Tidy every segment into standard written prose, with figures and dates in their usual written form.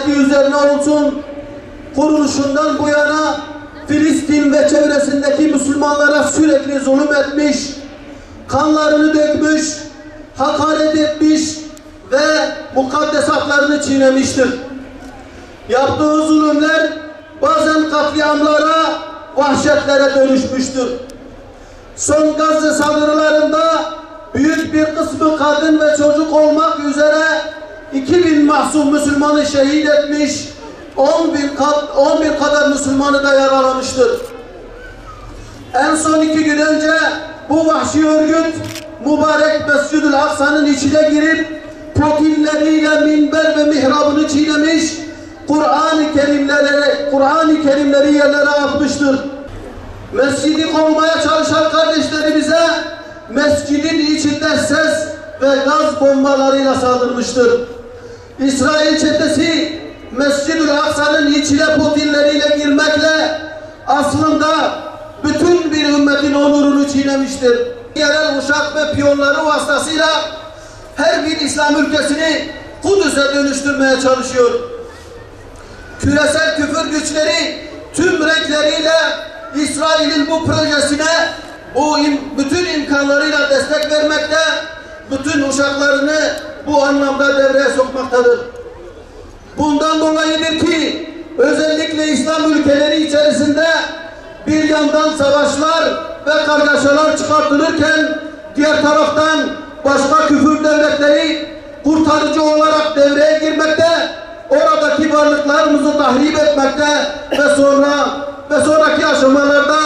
laneti üzerine olsun, kuruluşundan bu yana Filistin ve çevresindeki Müslümanlara sürekli zulüm etmiş, kanlarını dökmüş, hakaret etmiş ve mukaddesatlarını çiğnemiştir. Yaptığı zulümler bazen katliamlara, vahşetlere dönüşmüştür. Son Gazze saldırılarında büyük bir kısmı kadın ve çocuk olmak üzere 2000 mahzun Müslümanı şehit etmiş, 10 bin kadar Müslümanı da yaralamıştır. En son 2 gün önce bu vahşi örgüt mübarek Mescid-ül Aksa'nın içine girip potinleriyle minber ve mihrabını çiğnemiş, Kur'an-ı Kerimleri yerlere atmıştır. Mescidi kovmaya çalışan kardeşlerimize mescidin içinde ses ve gaz bombalarıyla saldırmıştır. İsrail çetesi Mescid-ül Aksa'nın içine potinleriyle girmekle aslında bütün bir ümmetin onurunu çiğnemiştir. Yerel uşak ve piyonları vasıtasıyla her bir İslam ülkesini Kudüs'e dönüştürmeye çalışıyor. Küresel küfür güçleri tüm renkleriyle İsrail'in bu projesine bütün imkanlarıyla destek vermekte, bütün uşaklarını bu anlamda devreye sokmaktadır. Bundan dolayıdır ki özellikle İslam ülkeleri içerisinde bir yandan savaşlar ve kargaşalar çıkartılırken diğer taraftan başka küfür devletleri kurtarıcı olarak devreye girmekte, oradaki varlıklarımızı tahrip etmekte ve sonraki aşamalarda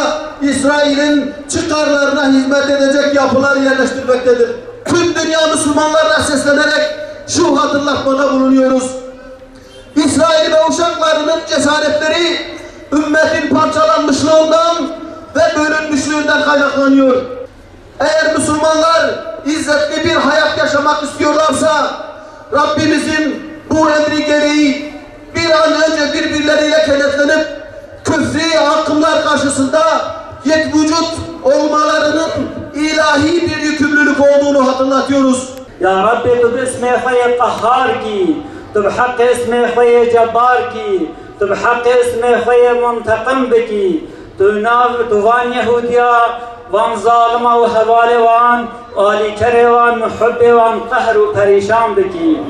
İsrail'in çıkarlarına hizmet edecek yapılar yerleştirmektedir. Tüm dünya Müslümanlarına seslenerek şu hatırlatmada bulunuyoruz. İsrail ve uşaklarının cesaretleri ümmetin parçalanmışlığından ve bölünmüşlüğünden kaynaklanıyor. Eğer Müslümanlar izzetli bir hayat yaşamak istiyorlarsa Rabbimizin bu emri gereği bir an önce birbirleriyle kenetlenip küfri akımlar karşısında yekvücut olmalarının ilahi bir yükümlülük olduğunu hatırlatıyoruz. Ya Rabbi tu bismi khayy qahhar ki, tu bihak ismi khayy cebbar ki, tu bihak ismi khayy muntaqim ki, tu van Yahudiya van zalima ve hevale van ali kere van muhibbe van qahr ve perişan ki.